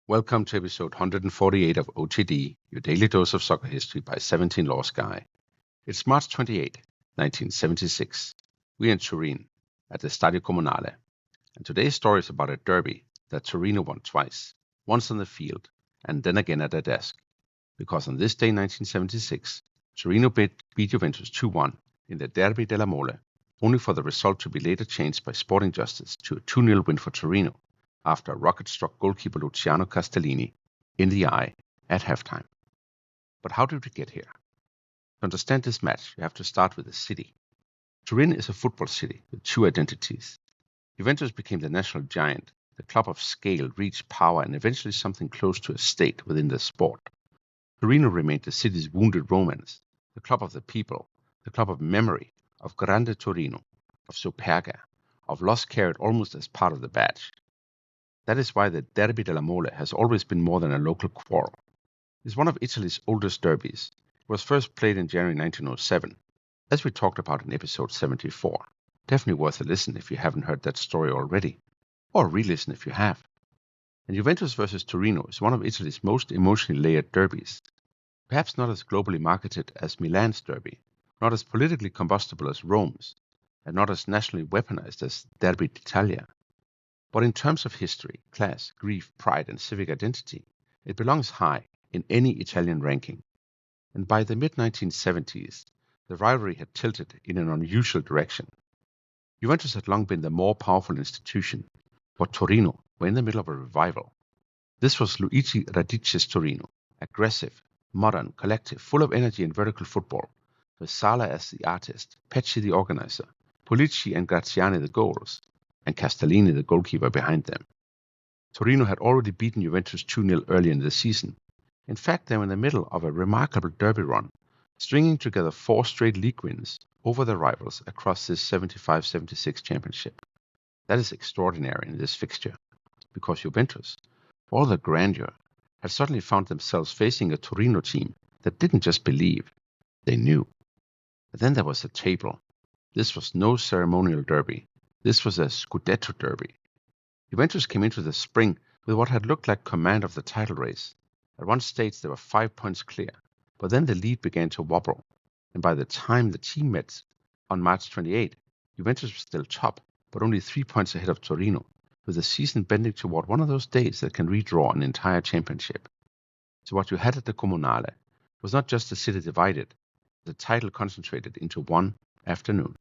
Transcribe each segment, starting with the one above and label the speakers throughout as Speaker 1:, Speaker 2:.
Speaker 1: Welcome to episode 148 of OTD, your daily dose of soccer history by 17 Laws Guy. It's March 28, 1976. We're in Turin, at the Stadio Comunale, and today's story is about a derby that Torino won twice, once on the field, and then again at their desk. Because on this day in 1976, Torino beat Juventus 2-1 in the Derby della Mole, only for the result to be later changed by sporting justice to a 2-0 win for Torino, after a rocket-struck goalkeeper Luciano Castellini in the eye at halftime. But how did we get here? To understand this match, you have to start with the city. Turin is a football city with two identities. Juventus became the national giant, the club of scale, reach, power, and eventually something close to a state within the sport. Torino remained the city's wounded romance, the club of the people, the club of memory, of Grande Torino, of Superga, of loss carried almost as part of the badge. That is why the Derby della Mole has always been more than a local quarrel. It is one of Italy's oldest derbies. It was first played in January 1907, as we talked about in episode 74. Definitely worth a listen if you haven't heard that story already, or re-listen if you have. And Juventus versus Torino is one of Italy's most emotionally layered derbies. Perhaps not as globally marketed as Milan's derby, not as politically combustible as Rome's, and not as nationally weaponized as Derby d'Italia. But in terms of history, class, grief, pride, and civic identity, it belongs high in any Italian ranking. And by the mid-1970s, the rivalry had tilted in an unusual direction. Juventus had long been the more powerful institution, but Torino were in the middle of a revival. This was Luigi Radice's Torino, aggressive, modern, collective, full of energy and vertical football, with Sala as the artist, Pecci the organizer, Pulici and Graziani the goals, and Castellini the goalkeeper behind them. Torino had already beaten Juventus 2-0 early in the season. In fact, they were in the middle of a remarkable derby run, stringing together 4 straight league wins over their rivals across this 75-76 championship. That is extraordinary in this fixture, because Juventus, for all their grandeur, had suddenly found themselves facing a Torino team that didn't just believe, they knew. But then there was the table. This was no ceremonial derby. This was a scudetto derby. Juventus came into the spring with what had looked like command of the title race. At one stage they were 5 points clear, but then the lead began to wobble, and by the time the team met on March 28, Juventus was still top, but only 3 points ahead of Torino, with the season bending toward one of those days that can redraw an entire championship. So what you had at the Comunale was not just the city divided, the title concentrated into one afternoon.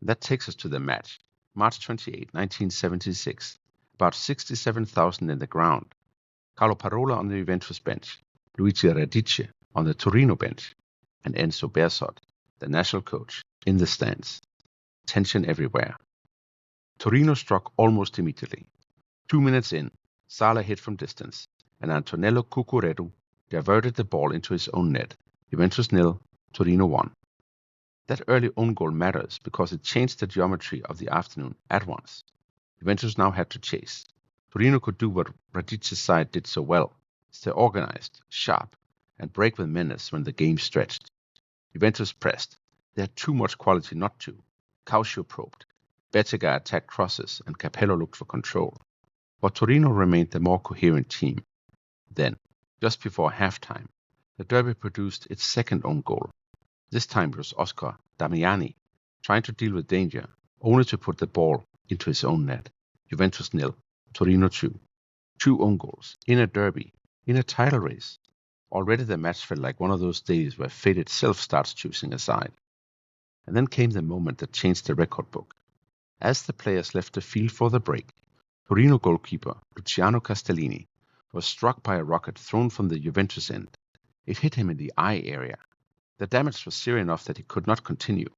Speaker 1: That takes us to the match, March 28, 1976, about 67,000 in the ground. Carlo Parola on the Juventus bench, Luigi Radice on the Torino bench, and Enzo Bearzot, the national coach, in the stands. Tension everywhere. Torino struck almost immediately. 2 minutes in, Sala hit from distance, and Antonello Cucurella diverted the ball into his own net. Juventus 0, Torino 1. That early own goal matters because it changed the geometry of the afternoon at once. Juventus now had to chase. Torino could do what Radice's side did so well, stay organized, sharp, and break with menace when the game stretched. Juventus pressed. They had too much quality not to. Caucio probed. Bettega attacked crosses, and Capello looked for control. But Torino remained the more coherent team. Then, just before halftime, the derby produced its second own goal. This time it was Oscar Damiani trying to deal with danger, only to put the ball into his own net. Juventus 0, Torino 2. 2 own goals, in a derby, in a title race. Already the match felt like one of those days where fate itself starts choosing a side. And then came the moment that changed the record book. As the players left the field for the break, Torino goalkeeper Luciano Castellini was struck by a rocket thrown from the Juventus end. It hit him in the eye area. The damage was severe enough that he could not continue,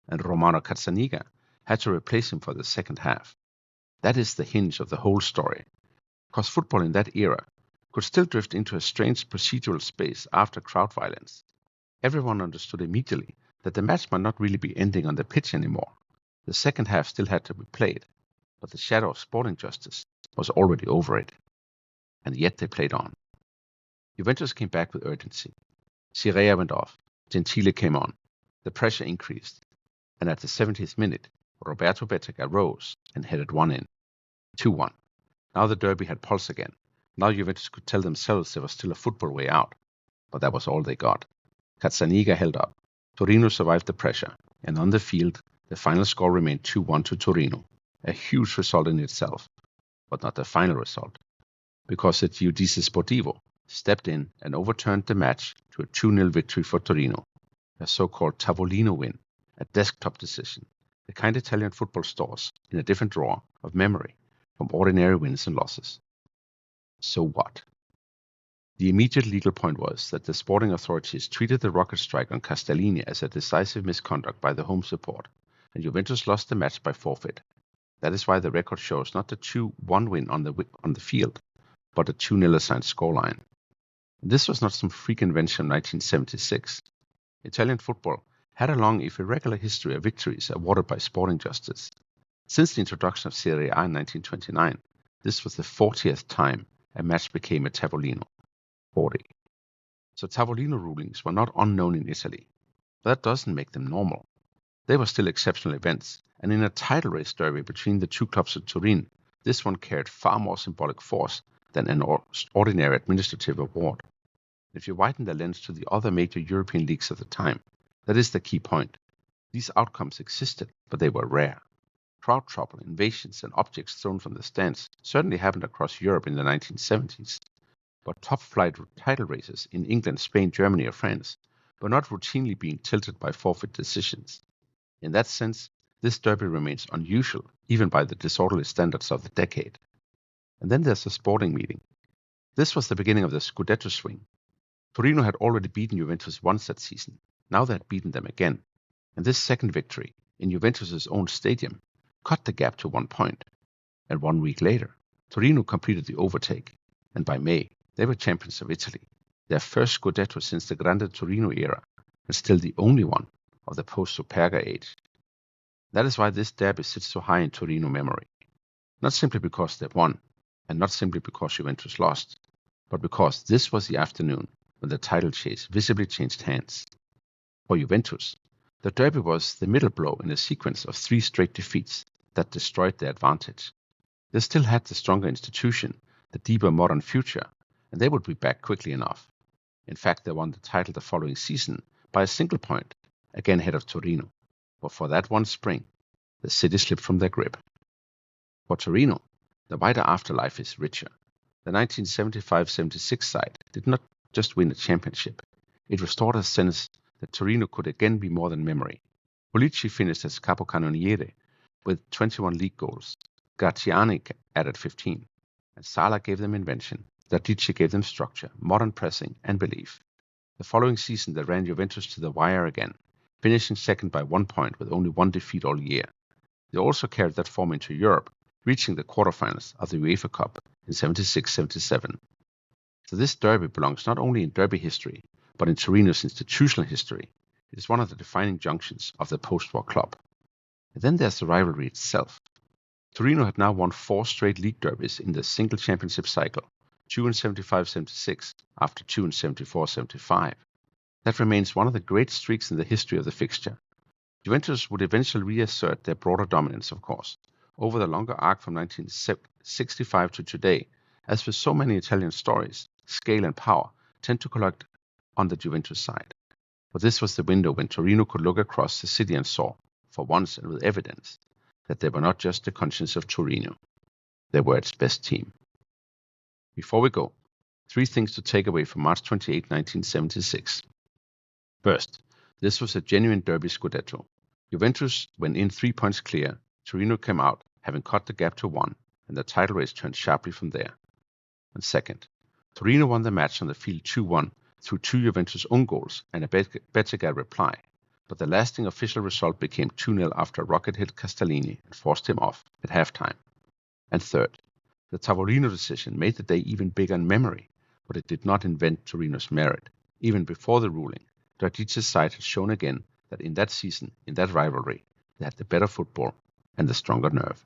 Speaker 1: and Romano Cazzaniga had to replace him for the second half. That is the hinge of the whole story, because football in that era could still drift into a strange procedural space after crowd violence. Everyone understood immediately that the match might not really be ending on the pitch anymore. The second half still had to be played, but the shadow of sporting justice was already over it. And yet they played on. Juventus came back with urgency. Scirea went off. Gentile came on. The pressure increased, and at the 70th minute, Roberto Bettega rose and headed one in. 2-1. Now the derby had pulse again. Now Juventus could tell themselves there was still a football way out, but that was all they got. Cazzaniga held up. Torino survived the pressure, and on the field, the final score remained 2-1 to Torino, a huge result in itself, but not the final result, because the Giudice Sportivo stepped in and overturned the match to a 2-0 victory for Torino, a so-called tavolino win, a desktop decision, the kind Italian football stores in a different drawer of memory from ordinary wins and losses. So what? The immediate legal point was that the sporting authorities treated the rocket strike on Castellini as a decisive misconduct by the home support, and Juventus lost the match by forfeit. That is why the record shows not the 2-1 win on the field, but a 2-0 assigned scoreline. This was not some freak invention of 1976. Italian football had a long, if irregular, history of victories awarded by sporting justice. Since the introduction of Serie A in 1929, this was the 40th time a match became a tavolino. 40. So tavolino rulings were not unknown in Italy, but that doesn't make them normal. They were still exceptional events, and in a title race derby between the two clubs of Turin, this one carried far more symbolic force than an ordinary administrative award. If you widen the lens to the other major European leagues of the time, that is the key point. These outcomes existed, but they were rare. Crowd trouble, invasions, and objects thrown from the stands certainly happened across Europe in the 1970s. But top-flight title races in England, Spain, Germany, or France were not routinely being tilted by forfeit decisions. In that sense, this derby remains unusual, even by the disorderly standards of the decade. And then there's the sporting meeting. This was the beginning of the scudetto swing. Torino had already beaten Juventus once that season. Now they had beaten them again. And this second victory, in Juventus' own stadium, cut the gap to 1 point. And 1 week later, Torino completed the overtake. And by May, they were champions of Italy, their first scudetto since the Grande Torino era, and still the only one of the post-Superga age. That is why this derby sits so high in Torino memory. Not simply because they won, and not simply because Juventus lost, but because this was the afternoon when the title chase visibly changed hands. For Juventus, the derby was the middle blow in a sequence of 3 straight defeats that destroyed their advantage. They still had the stronger institution, the deeper modern future, and they would be back quickly enough. In fact, they won the title the following season by a single point, again ahead of Torino. But for that one spring, the city slipped from their grip. For Torino, the wider afterlife is richer. The 1975-76 side did not just win a championship. It restored a sense that Torino could again be more than memory. Pollicci finished as capocannoniere with 21 league goals. Gratiani added 15. And Sala gave them invention. Radice gave them structure, modern pressing, and belief. The following season they ran Juventus to the wire again, finishing second by 1 point with only 1 defeat all year. They also carried that form into Europe, reaching the quarterfinals of the UEFA Cup in 76-77. So this derby belongs not only in derby history, but in Torino's institutional history. It is one of the defining junctions of the post-war club. And then there's the rivalry itself. Torino had now won 4 straight league derbies in the single championship cycle, 2 in 75-76 after 2 in 74-75. That remains one of the great streaks in the history of the fixture. Juventus would eventually reassert their broader dominance, of course, over the longer arc from 1965 to today. As with so many Italian stories, scale and power tend to collect on the Juventus side. But this was the window when Torino could look across the city and saw, for once and with evidence, that they were not just the conscience of Torino. They were its best team. Before we go, 3 things to take away from March 28, 1976. First, this was a genuine derby scudetto. Juventus went in 3 points clear. Torino came out, having cut the gap to 1, and the title race turned sharply from there. And second, Torino won the match on the field 2-1 through 2 Juventus own goals and a Bettega reply, but the lasting official result became 2-0 after a rocket hit Castellini and forced him off at halftime. And third, the Tavolino decision made the day even bigger in memory, but it did not invent Torino's merit. Even before the ruling, Radice's side had shown again that in that season, in that rivalry, they had the better football and the stronger nerve.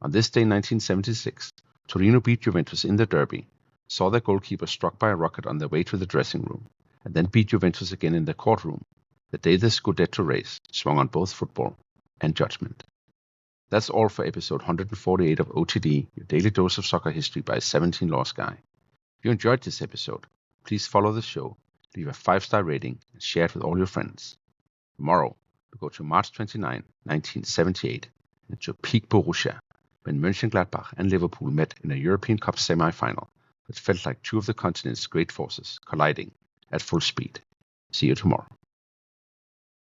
Speaker 1: On this day in 1976, Torino beat Juventus in the derby, saw their goalkeeper struck by a rocket on their way to the dressing room, and then beat Juventus again in the courtroom, the day the Scudetto race swung on both football and judgment. That's all for episode 148 of OTD, your daily dose of soccer history by 17 Laws Guy. If you enjoyed this episode, please follow the show, leave a 5-star rating, and share it with all your friends. Tomorrow, we go to March 29, 1978, and to peak Borussia, when Mönchengladbach and Liverpool met in a European Cup semi-final that felt like two of the continent's great forces colliding at full speed. See you tomorrow.